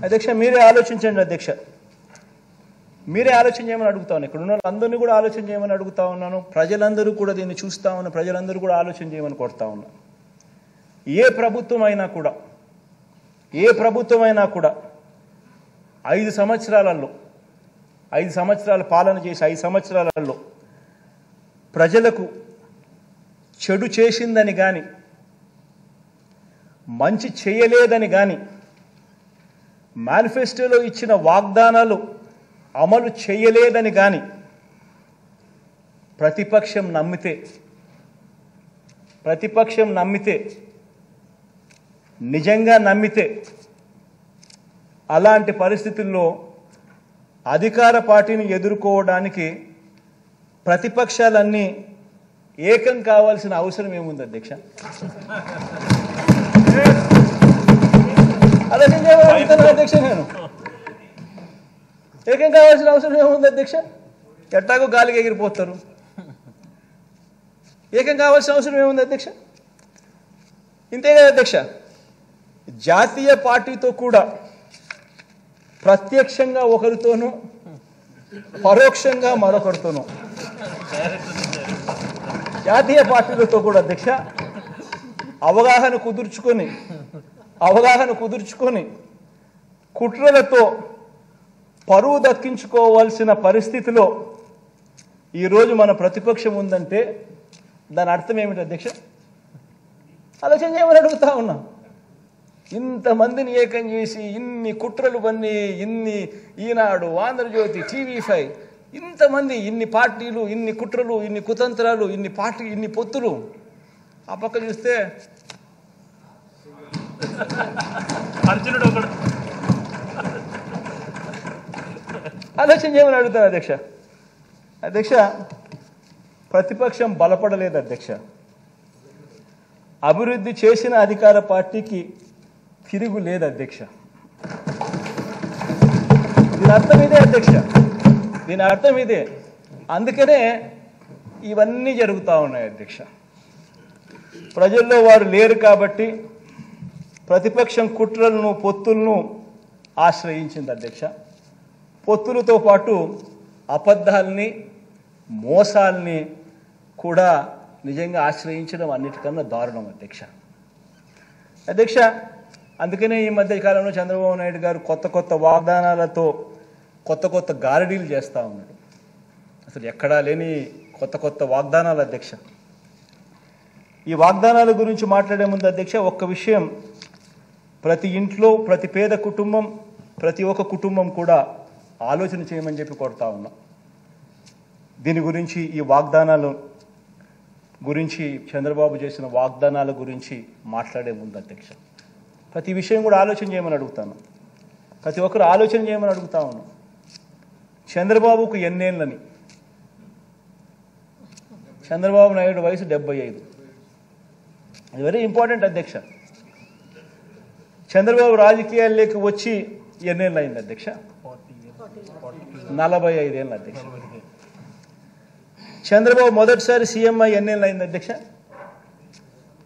అధ్యక్ష మీరే ఆలోచించండి అధ్యక్ష, మీరే ఆలోచన చేయమని అడుగుతా ఉన్నాను. ఇక్కడ ఉన్న వాళ్ళందరినీ కూడా ఆలోచన చేయమని అడుగుతా ఉన్నాను. ప్రజలందరూ కూడా దీన్ని చూస్తా ఉన్న ప్రజలందరూ కూడా ఆలోచన చేయమని కోరుతా ఉన్నాను. ఏ ప్రభుత్వం అయినా కూడా 5 సంవత్సరాల పాలన చేసి 5 సంవత్సరాలలో ప్రజలకు చెడు చేసిందని కానీ, మంచి చేయలేదని కానీ, మేనిఫెస్టోలో ఇచ్చిన వాగ్దానాలు అమలు చేయలేదని కానీ ప్రతిపక్షం నమ్మితే నిజంగా నమ్మితే అలాంటి పరిస్థితుల్లో అధికార పార్టీని ఎదుర్కోవడానికి ప్రతిపక్షాలన్నీ ఏకం కావాల్సిన అవసరం ఏముంది అధ్యక్ష? అధ్యక్ష నేను ఏకం కావాల్సిన అవసరం ఏముంది అధ్యక్ష? ఎట్టాగో గాలికి ఎగిరిపోతారు. ఏకం కావాల్సిన అవసరం ఏముంది అధ్యక్ష? ఇంతే కదా అధ్యక్ష, జాతీయ పార్టీతో కూడా ప్రత్యక్షంగా ఒకరితోనూ పరోక్షంగా మరొకరితోనూ, జాతీయ పార్టీలతో కూడా అధ్యక్ష అవగాహన కుదుర్చుకొని కుట్రలతో పరువు దక్కించుకోవాల్సిన పరిస్థితిలో ఈరోజు మన ప్రతిపక్షం ఉందంటే దాని అర్థం ఏమిటి అధ్యక్ష? ఆలోచన చేయమని అడుగుతా ఉన్నా. ఇంతమందిని ఏకం చేసి ఇన్ని కుట్రలు పన్ని, ఇన్ని ఈనాడు, ఆంధ్రజ్యోతి, TV5, ఇంతమంది, ఇన్ని పార్టీలు, ఇన్ని కుట్రలు, ఇన్ని కుతంత్రాలు, ఇన్ని పొత్తులు. ఆ పక్క చూస్తే ఆలోచన చేయమని అడుగుతాను అధ్యక్ష. ప్రతిపక్షం బలపడలేదు అధ్యక్ష. అభివృద్ధి చేసిన అధికార పార్టీకి తిరుగు లేదు అధ్యక్ష. దీని అర్థం ఇదే అందుకనే ఇవన్నీ జరుగుతూ ఉన్నాయి అధ్యక్ష. ప్రజల్లో వారు లేరు కాబట్టి ప్రతిపక్షం కుట్రలను, పొత్తులను ఆశ్రయించింది అధ్యక్ష. పొత్తులతో పాటు అబద్ధాలని, మోసాలని కూడా నిజంగా ఆశ్రయించడం అన్నిటికన్నా దారుణం అధ్యక్ష. అందుకనే ఈ మధ్య కాలంలో చంద్రబాబు నాయుడు గారు కొత్త వాగ్దానాలతో కొత్త గారడీలు చేస్తూ ఉన్నాడు. అసలు ఎక్కడా లేని కొత్త వాగ్దానాలు అధ్యక్ష. ఈ వాగ్దానాల గురించి మాట్లాడే ముందు అధ్యక్ష ఒక్క విషయం, ప్రతి ఇంట్లో, ప్రతి పేద కుటుంబం, ప్రతి ఒక్క కుటుంబం కూడా ఆలోచన చేయమని చెప్పి కోరుతా ఉన్నా. దీని గురించి, ఈ వాగ్దానాల గురించి, చంద్రబాబు చేసిన వాగ్దానాల గురించి మాట్లాడే ముందు అధ్యక్ష ప్రతి విషయం కూడా ఆలోచన చేయమని అడుగుతాను. ప్రతి ఒక్కరు ఆలోచన చేయమని అడుగుతా ఉన్నాను. చంద్రబాబుకు ఎన్నేళ్ళని? చంద్రబాబు నాయుడు వయసు 75. అది వెరీ ఇంపార్టెంట్ అధ్యక్ష. చంద్రబాబు రాజకీయాల్లోకి వచ్చి ఎన్నేళ్ళు అయింది అధ్యక్ష? 45 ఏళ్ళు అధ్యక్ష. చంద్రబాబు మొదటిసారి సీఎం అయ్యి ఎన్నేళ్ళు అయింది అధ్యక్ష?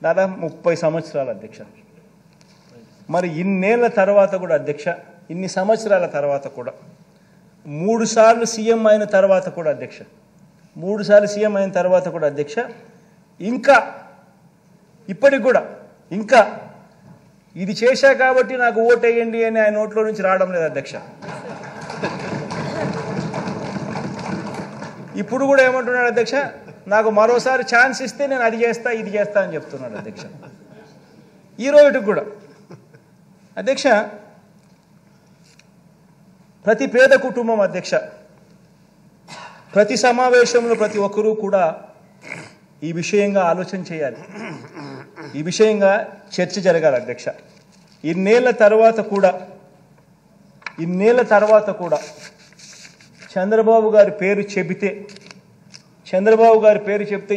దాదాపు 30 సంవత్సరాలు అధ్యక్ష. మరి ఇన్నేళ్ల తర్వాత కూడా అధ్యక్ష, ఇన్ని సంవత్సరాల తర్వాత కూడా 3 సార్లు సీఎం అయిన తర్వాత కూడా అధ్యక్ష, 3 సార్లు సీఎం అయిన తర్వాత కూడా అధ్యక్ష, ఇంకా ఇప్పటికి కూడా ఇంకా ఇది చేశా కాబట్టి నాకు ఓటేయండి అని ఆయన నోట్లో నుంచి రావడం లేదు అధ్యక్ష. ఇప్పుడు కూడా ఏమంటున్నాడు అధ్యక్ష, నాకు మరోసారి ఛాన్స్ ఇస్తే నేను అది చేస్తా, ఇది చేస్తా అని చెప్తున్నాడు అధ్యక్ష. ఈ రోజుకి కూడా అధ్యక్ష ప్రతి పేద కుటుంబం అధ్యక్ష, ప్రతి సమావేశంలో ప్రతి ఒక్కరూ కూడా ఈ విషయంగా ఆలోచన చేయాలి, ఈ విషయంగా చర్చ జరగాలి అధ్యక్ష. ఇన్నేళ్ల తర్వాత కూడా చంద్రబాబు గారి పేరు చెబితే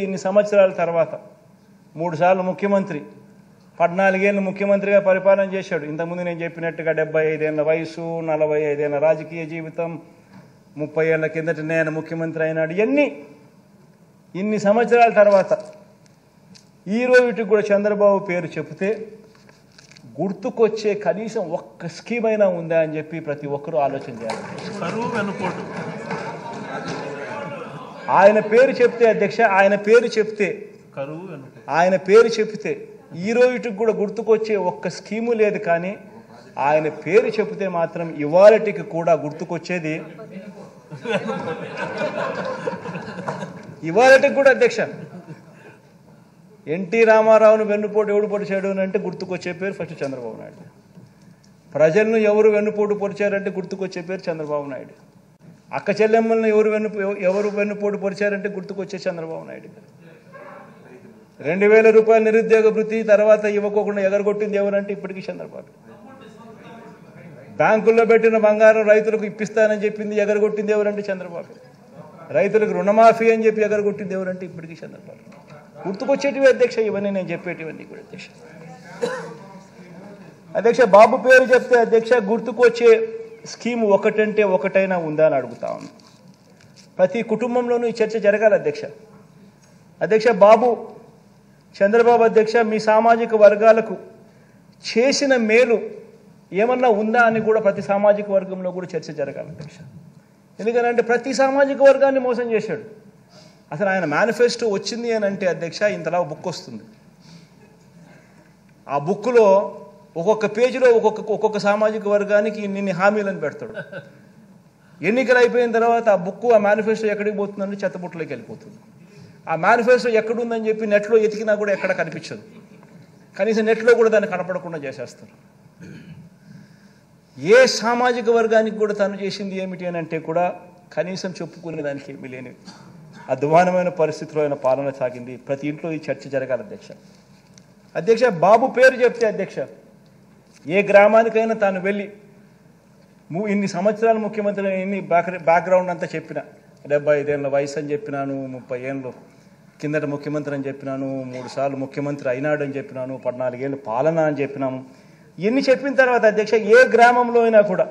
ఇన్ని సంవత్సరాల తర్వాత 3 సార్లు ముఖ్యమంత్రి, 14 ఏళ్ళు ముఖ్యమంత్రిగా పరిపాలన చేశాడు. ఇంతకుముందు నేను చెప్పినట్టుగా 75 ఏళ్ళ వయసు, 45 ఏళ్ళ రాజకీయ జీవితం, 30 ఏళ్ల కిందట నేను ముఖ్యమంత్రి అయినాడు. ఇన్ని సంవత్సరాల తర్వాత ఈ రోజుకి కూడా చంద్రబాబు పేరు చెబితే గుర్తుకొచ్చే కనీసం ఒక్క స్కీమ్ అయినా ఉందా అని చెప్పి ప్రతి ఒక్కరూ ఆలోచన చేయాలి. కరువు వెనుకోటు ఆయన పేరు చెప్తే అధ్యక్ష, ఆయన పేరు చెప్తే కరువు వెనుకోటు ఆయన పేరు చెప్తే ఈ రోజుకి కూడా గుర్తుకొచ్చే ఒక్క స్కీము లేదు. కానీ ఆయన పేరు చెప్తే మాత్రం ఇవాళటికి కూడా గుర్తుకొచ్చేది ఇవాళటికి కూడా అధ్యక్ష ఎన్టీ రామారావును వెన్నుపోటు ఎవడు పొడిచాడు అని అంటే గుర్తుకొచ్చే పేరు ఫస్ట్ చంద్రబాబు నాయుడు. ప్రజలను ఎవరు వెన్నుపోటు పొడిచారంటే గుర్తుకొచ్చే పేరు చంద్రబాబు నాయుడు. అక్క చెల్లెమ్మలను ఎవరు వెన్నుపోటు పొడిచారంటే గుర్తుకొచ్చే చంద్రబాబు నాయుడు. 2000 రూపాయల నిరుద్యోగ భృతి తర్వాత ఇవ్వకోకుండా ఎగరగొట్టింది ఎవరంటే ఇప్పటికీ చంద్రబాబు. బ్యాంకుల్లో పెట్టిన బంగారం రైతులకు ఇప్పిస్తానని చెప్పింది ఎగరగొట్టింది ఎవరంటే చంద్రబాబు. రైతులకు రుణమాఫీ అని చెప్పి ఎగరగొట్టింది ఎవరంటే ఇప్పటికీ చంద్రబాబు. గుర్తుకొచ్చేటివి అధ్యక్ష ఇవన్నీ, నేను చెప్పేటివన్నీ కూడా అధ్యక్ష. అధ్యక్ష బాబు పేరు చెప్తే అధ్యక్ష గుర్తుకొచ్చే స్కీమ్ ఒకటంటే ఒకటైనా ఉందా అని అడుగుతా ఉన్నాను. ప్రతి కుటుంబంలోనూ ఈ చర్చ జరగాలి అధ్యక్ష. అధ్యక్ష బాబు చంద్రబాబు అధ్యక్ష మీ సామాజిక వర్గాలకు చేసిన మేలు ఏమన్నా ఉందా అని కూడా ప్రతి సామాజిక వర్గంలో కూడా చర్చ జరగాలి అధ్యక్ష. ఎందుకంటే ప్రతి సామాజిక వర్గాన్ని మోసం చేశాడు. అసలు ఆయన మేనిఫెస్టో వచ్చింది అని అంటే అధ్యక్ష ఇంతలా బుక్ వస్తుంది. ఆ బుక్లో ఒక్కొక్క పేజీలో ఒక్కొక్క సామాజిక వర్గానికి ఇన్ని హామీలను పెడతాడు. ఎన్నికలు అయిపోయిన తర్వాత ఆ బుక్ ఆ మేనిఫెస్టో ఎక్కడికి పోతుందంటే చెత్తబుట్టలోకి వెళ్ళిపోతుంది. ఆ మేనిఫెస్టో ఎక్కడుందని చెప్పి నెట్లో ఎతికినా కూడా ఎక్కడ కనిపించదు. కనీసం నెట్లో కూడా దాన్ని కనపడకుండా చేసేస్తారు. ఏ సామాజిక వర్గానికి కూడా తను చేసింది ఏమిటి అని అంటే కూడా కనీసం చెప్పుకునే దానికి ఏమీ లేని అధ్వానమైన పరిస్థితిలో ఆయన పాలన సాగింది. ప్రతి ఇంట్లో ఈ చర్చ జరగాలి అధ్యక్ష. అధ్యక్ష బాబు పేరు చెప్తే అధ్యక్ష ఏ గ్రామానికైనా తాను వెళ్ళి ఇన్ని సంవత్సరాలు ముఖ్యమంత్రి ఇన్ని బ్యాక్గ్రౌండ్ అంతా చెప్పిన 75 ఏళ్ళ వయసు అని చెప్పినాను, 30 ఏళ్ళు కిందట ముఖ్యమంత్రి అని చెప్పినాను, 3 సార్లు ముఖ్యమంత్రి అయినాడు అని చెప్పినాను, 14 ఏళ్ళు పాలన అని చెప్పినాము. ఇన్ని చెప్పిన తర్వాత అధ్యక్ష ఏ గ్రామంలో అయినా కూడా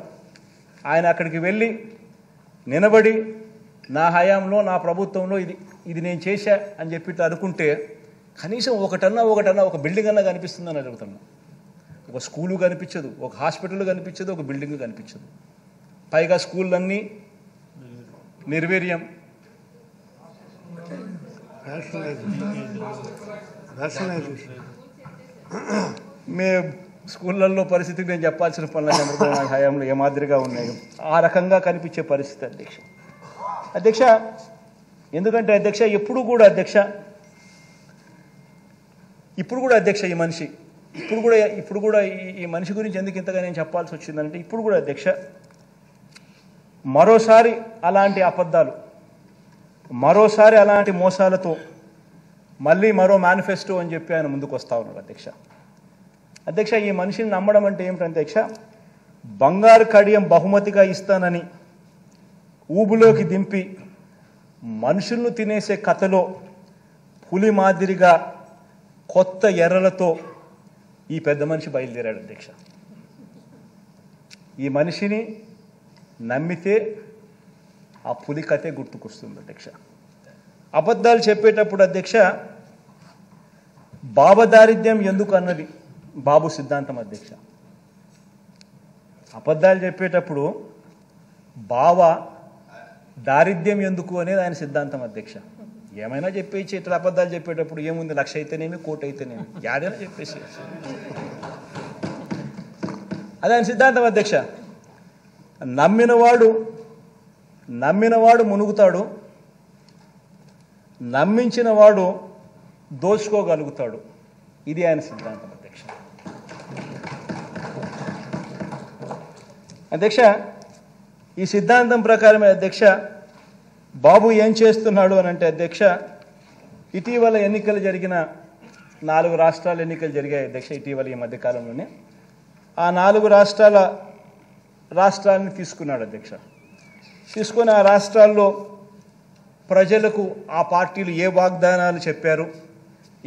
ఆయన అక్కడికి వెళ్ళి నిలబడి నా హయాంలో నా ప్రభుత్వంలో ఇది నేను చేశా అని చెప్పి అనుకుంటే కనీసం ఒకటన్నా ఒక బిల్డింగ్ అన్నా కనిపిస్తుందని అడుగుతున్నా. ఒక స్కూలు కనిపించదు, ఒక హాస్పిటల్ కనిపించదు, ఒక బిల్డింగ్ కనిపించదు. పైగా స్కూళ్ళన్నీ నిర్వీర్యం. మే స్కూళ్ళల్లో పరిస్థితికి నేను చెప్పాల్సిన పనుల చంద్రబాబు హయాంలో ఏ మాదిరిగా ఉన్నాయో ఆ రకంగా కనిపించే పరిస్థితి అధ్యక్ష. అధ్యక్ష ఎందుకంటే అధ్యక్ష ఇప్పుడు కూడా అధ్యక్ష ఈ మనిషి ఇప్పుడు కూడా ఈ మనిషి గురించి ఎందుకు ఇంతగా నేను చెప్పాల్సి వచ్చిందంటే ఇప్పుడు కూడా అధ్యక్ష మరోసారి అలాంటి అబద్ధాలు, మరోసారి అలాంటి మోసాలతో మళ్ళీ మరో మేనిఫెస్టో అని చెప్పి ఆయన ముందుకు వస్తూ ఉన్నాడు అధ్యక్ష. అధ్యక్ష ఈ మనిషిని నమ్మడం అంటే ఏమిటి అధ్యక్ష? బంగారు కడియం బహుమతిగా ఇస్తానని ఊబులోకి దింపి మనుషులను తినేసే కథలో పులి మాదిరిగా కొత్త ఎర్రలతో ఈ పెద్ద మనిషి బయలుదేరాడు అధ్యక్ష. ఈ మనిషిని నమ్మితే ఆ పులి కథే గుర్తుకొస్తుంది అధ్యక్ష. అబద్ధాలు చెప్పేటప్పుడు అధ్యక్ష భావదారిద్ర్యం ఎందుకు అన్నది బాబు సిద్ధాంతం అధ్యక్ష. అబద్ధాలు చెప్పేటప్పుడు భావ దారిద్ర్యం ఎందుకు అనేది ఆయన సిద్ధాంతం అధ్యక్ష. ఏమైనా చెప్పేసి ఇట్లా అబద్ధాలు చెప్పేటప్పుడు ఏముంది, 1,00,000 అయితేనేమి, 1,00,00,000 అయితేనేమి, యాడైనా చెప్పేసి అది ఆయన సిద్ధాంతం అధ్యక్ష. నమ్మినవాడు మునుగుతాడు, నమ్మించిన వాడు దోచుకోగలుగుతాడు. ఇది ఆయన సిద్ధాంతం అధ్యక్ష. అధ్యక్ష ఈ సిద్ధాంతం ప్రకారమే అధ్యక్ష బాబు ఏం చేస్తున్నాడు అని అంటే అధ్యక్ష ఇటీవల ఎన్నికలు జరిగిన 4 రాష్ట్రాల ఎన్నికలు జరిగాయి అధ్యక్ష ఇటీవల ఈ మధ్యకాలంలోనే. ఆ 4 రాష్ట్రాలను తీసుకున్నాడు అధ్యక్ష. తీసుకొని ఆ రాష్ట్రాల్లో ప్రజలకు ఆ పార్టీలు ఏ వాగ్దానాలు చెప్పారు,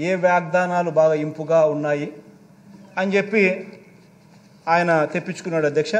ఏ వాగ్దానాలు బాగా ఇంపుగా ఉన్నాయి అని చెప్పి ఆయన తెప్పించుకున్నాడు అధ్యక్ష.